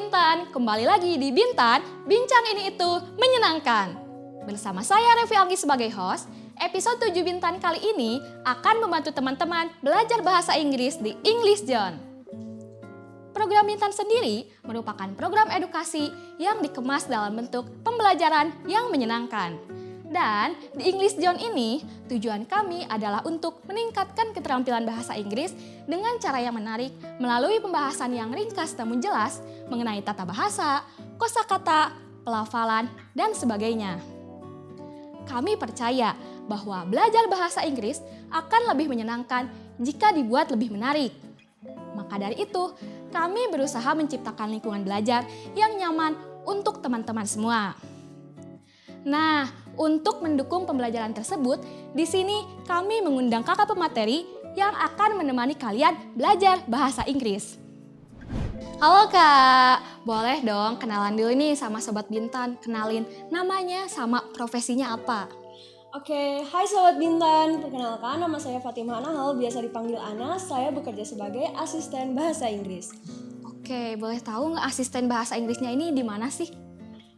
Bintan, kembali lagi di Bintan, Bincang Ini Itu Menyenangkan. Bersama saya Revi Anggi sebagai host, episode 7 Bintan kali ini akan membantu teman-teman belajar bahasa Inggris di English Zone. Program Bintan sendiri merupakan program edukasi yang dikemas dalam bentuk pembelajaran yang menyenangkan. Dan di English Zone ini, tujuan kami adalah untuk meningkatkan keterampilan bahasa Inggris dengan cara yang menarik melalui pembahasan yang ringkas namun jelas mengenai tata bahasa, kosakata, pelafalan, dan sebagainya. Kami percaya bahwa belajar bahasa Inggris akan lebih menyenangkan jika dibuat lebih menarik. Maka dari itu, kami berusaha menciptakan lingkungan belajar yang nyaman untuk teman-teman semua. Nah, untuk mendukung pembelajaran tersebut, di sini kami mengundang kakak pemateri yang akan menemani kalian belajar bahasa Inggris. Halo Kak, boleh dong kenalan dulu nih sama Sobat Bintan, kenalin namanya sama profesinya apa? Oke, hai Sobat Bintan, perkenalkan nama saya Fatimah Nahal, biasa dipanggil Ana, saya bekerja sebagai asisten bahasa Inggris. Oke, boleh tahu nggak asisten bahasa Inggrisnya ini di mana sih?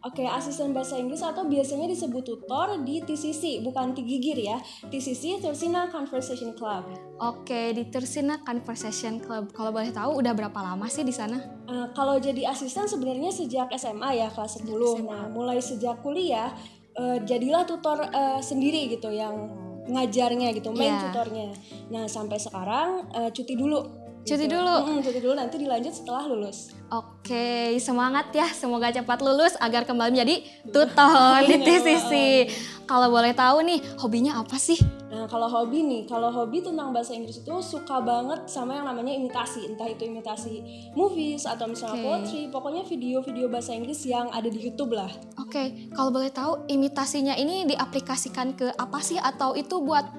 Oke, asisten bahasa Inggris atau biasanya disebut tutor di TCC, bukan Tigigir ya, TCC Tursina Conversation Club. Oke, di Tursina Conversation Club. Kalau boleh tahu udah berapa lama sih di sana? Kalau jadi asisten sebenarnya sejak SMA ya, kelas 10. Nah, mulai sejak kuliah, jadilah tutor sendiri gitu yang ngajarnya gitu, main tutornya. Nah, sampai sekarang cuti dulu. Cuti dulu? Cuti dulu, nanti dilanjut setelah lulus. Oke, semangat ya, semoga cepat lulus agar kembali menjadi tutor di TCC. Kalau boleh tahu nih, hobinya apa sih? Nah, kalau hobi tentang bahasa Inggris itu suka banget sama yang namanya imitasi. Entah itu imitasi movies atau misalnya poetry, pokoknya video-video bahasa Inggris yang ada di YouTube lah. Oke, kalau boleh tahu imitasinya ini diaplikasikan ke apa sih atau itu buat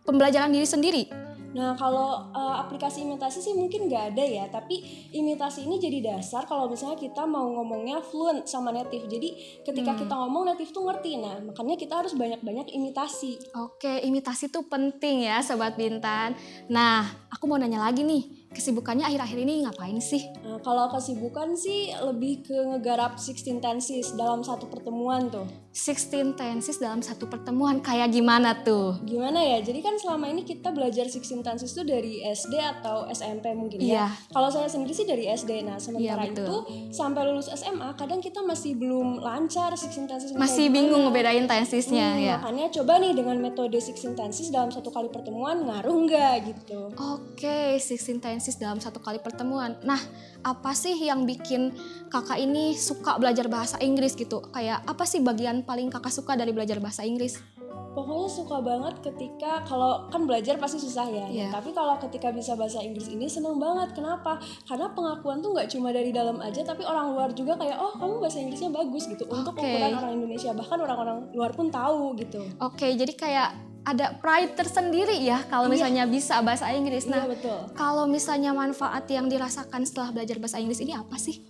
pembelajaran diri sendiri? Nah, kalau aplikasi imitasi sih mungkin nggak ada ya, tapi imitasi ini jadi dasar kalau misalnya kita mau ngomongnya fluent sama native. Jadi ketika kita ngomong native tuh ngerti, nah makanya kita harus banyak-banyak imitasi. Oke, imitasi tuh penting ya Sobat Bintan. Nah, aku mau nanya lagi nih, kesibukannya akhir-akhir ini ngapain sih? Nah, kalau kesibukan sih lebih ke ngegarap 16 tenses dalam satu pertemuan tuh. 16 tenses dalam satu pertemuan, kayak gimana tuh? Gimana ya, jadi kan selama ini kita belajar 16 tenses itu dari SD atau SMP mungkin ya. Kalau saya sendiri sih dari SD, nah sementara itu sampai lulus SMA kadang kita masih belum lancar 16 tenses. Masih bingung ngebedain tensesnya ya. Makanya coba nih dengan metode 16 tenses dalam satu kali pertemuan, ngaruh nggak gitu. Oke, 16 tenses dalam satu kali pertemuan. Nah, apa sih yang bikin kakak ini suka belajar bahasa Inggris gitu? Kayak apa sih bagian paling kakak suka dari belajar bahasa Inggris? Pokoknya suka banget ketika, kalau kan belajar pasti susah ya, tapi kalau ketika bisa bahasa Inggris ini seneng banget. Kenapa? Karena pengakuan tuh nggak cuma dari dalam aja, tapi orang luar juga kayak, oh kamu bahasa Inggrisnya bagus gitu. Untuk ukuran orang Indonesia, bahkan orang-orang luar pun tahu gitu. Oke, jadi kayak ada pride tersendiri ya kalau misalnya bisa bahasa Inggris. Nah, betul. Kalau misalnya manfaat yang dirasakan setelah belajar bahasa Inggris ini apa sih?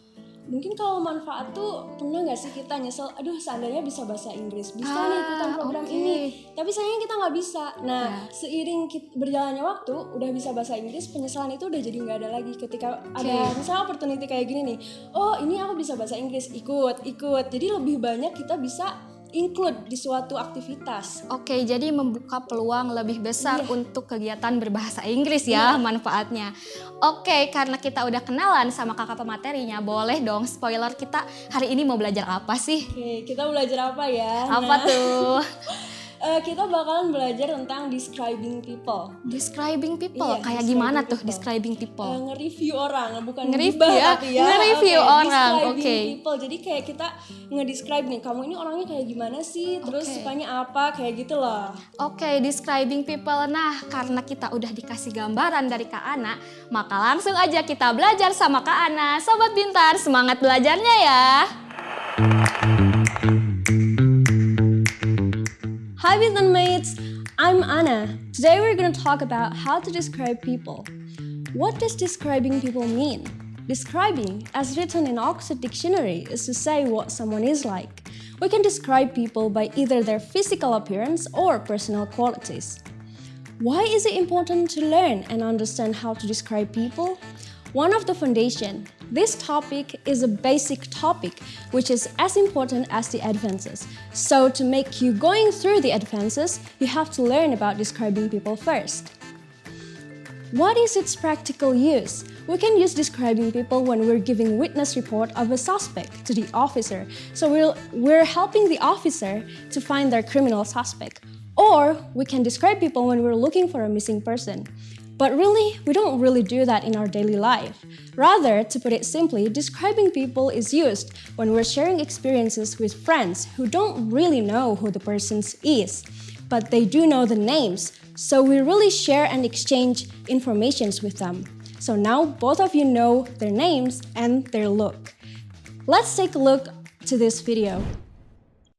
Mungkin kalau manfaat tuh, pernah gak sih kita nyesel, aduh seandainya bisa bahasa Inggris, bisa nih ikutan program ini, tapi sayangnya kita gak bisa. Nah, seiring berjalannya waktu, udah bisa bahasa Inggris, penyesalan itu udah jadi gak ada lagi. Ketika ada misalnya opportunity kayak gini nih, oh ini aku bisa bahasa Inggris, ikut. Jadi lebih banyak kita bisa include di suatu aktivitas. Oke, jadi membuka peluang lebih besar untuk kegiatan berbahasa Inggris ya manfaatnya. Oke, karena kita udah kenalan sama kakak pematerinya, boleh dong spoiler kita hari ini mau belajar apa sih? Oke, kita belajar apa ya? Apa tuh? Kita bakalan belajar tentang describing people. Describing people? Kayak gimana tuh describing people? Nge-review orang, bukan nge-review ya? tapi ya. Nge-review orang, describing people. Jadi kayak kita nge-describe nih, kamu ini orangnya kayak gimana sih? Terus sukanya apa? Kayak gitu loh. Oke, describing people. Nah, karena kita udah dikasih gambaran dari Kak Ana, maka langsung aja kita belajar sama Kak Ana. Sobat Bintan, semangat belajarnya ya! Hi Bintan mates, I'm Anna. Today we're going to talk about how to describe people. What does describing people mean? Describing, as written in Oxford Dictionary, is to say what someone is like. We can describe people by either their physical appearance or personal qualities. Why is it important to learn and understand how to describe people? One of the foundation This topic is a basic topic which is as important as the advances. So to make you going through the advances, you have to learn about describing people first. What is its practical use? We can use describing people when we're giving witness report of a suspect to the officer. So we're helping the officer to find their criminal suspect. Or we can describe people when we're looking for a missing person. But really, we don't really do that in our daily life. Rather, to put it simply, describing people is used when we're sharing experiences with friends who don't really know who the person is, but they do know the names. So we really share and exchange information with them. So now both of you know their names and their look. Let's take a look to this video.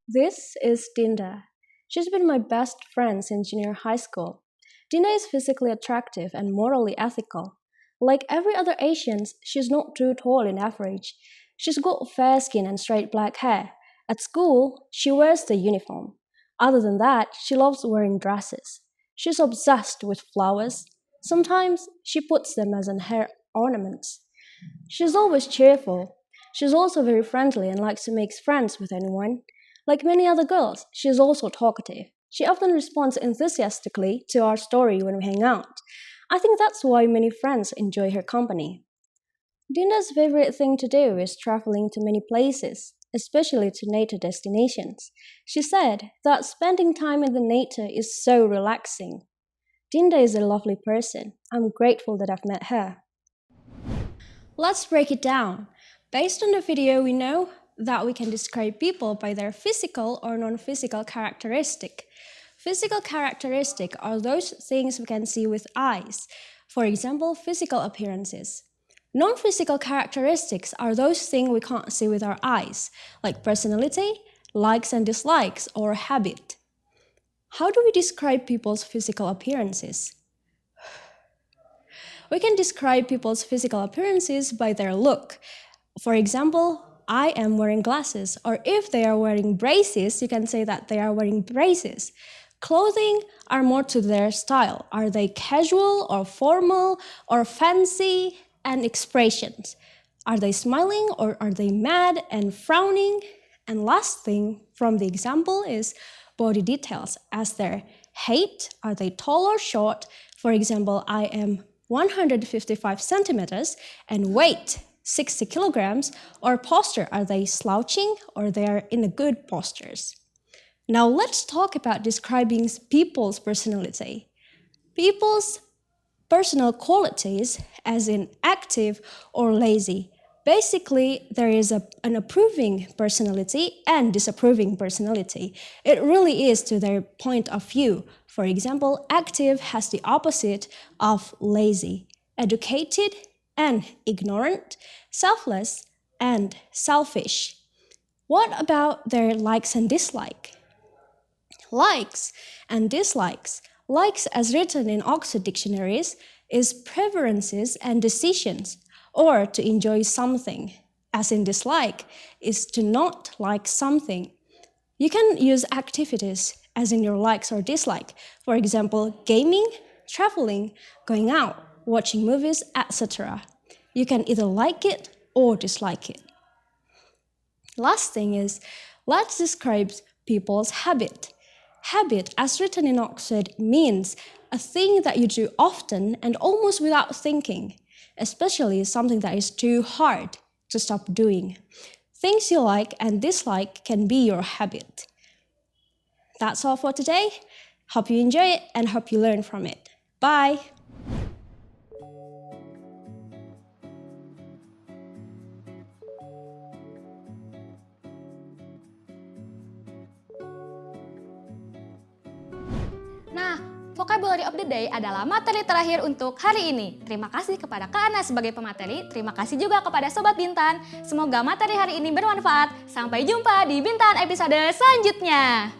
This is Dinda. She's been my best friend since junior high school. Dinda is physically attractive and morally ethical. Like every other Asian, she's not too tall in average. She's got fair skin and straight black hair. At school, she wears the uniform. Other than that, she loves wearing dresses. She's obsessed with flowers. Sometimes she puts them as hair ornaments. She's always cheerful. She's also very friendly and likes to make friends with anyone. Like many other girls, she is also talkative. She often responds enthusiastically to our story when we hang out. I think that's why many friends enjoy her company. Dinda's favorite thing to do is traveling to many places, especially to nature destinations. She said that spending time in the nature is so relaxing. Dinda is a lovely person. I'm grateful that I've met her. Let's break it down. Based on the video, we know that we can describe people by their physical or non-physical characteristic. Physical characteristics are those things we can see with eyes. For example, physical appearances. Non-physical characteristics are those things we can't see with our eyes, like personality, likes and dislikes, or habit. How do we describe people's physical appearances? We can describe people's physical appearances by their look. For example, I am wearing glasses, or if they are wearing braces, you can say that they are wearing braces. Clothing are more to their style. Are they casual or formal or fancy? And expressions. Are they smiling or are they mad and frowning? And last thing from the example is body details, as their height, are they tall or short? For example, I am 155 centimeters and weight 60 kilograms, or posture, are they slouching or they are in a good postures? Now let's talk about describing people's personality. People's personal qualities, as in active or lazy. Basically, there is an approving personality and disapproving personality. It really is to their point of view. For example, active has the opposite of lazy, educated and ignorant, selfless and selfish. What about their likes and dislikes? Likes and dislikes. Likes, as written in Oxford dictionaries, is preferences and decisions, or to enjoy something. As in dislike, is to not like something. You can use activities as in your likes or dislike. For example, gaming, traveling, going out, watching movies, etc. You can either like it or dislike it. Last thing is, let's describe people's habit. Habit, as written in Oxford, means a thing that you do often and almost without thinking, especially something that is too hard to stop doing. Things you like and dislike can be your habit. That's all for today. Hope you enjoy it and hope you learn from it. Bye! Nah, Vocabulary of the Day adalah materi terakhir untuk hari ini. Terima kasih kepada Kak Ana sebagai pemateri. Terima kasih juga kepada Sobat Bintan. Semoga materi hari ini bermanfaat. Sampai jumpa di Bintan episode selanjutnya.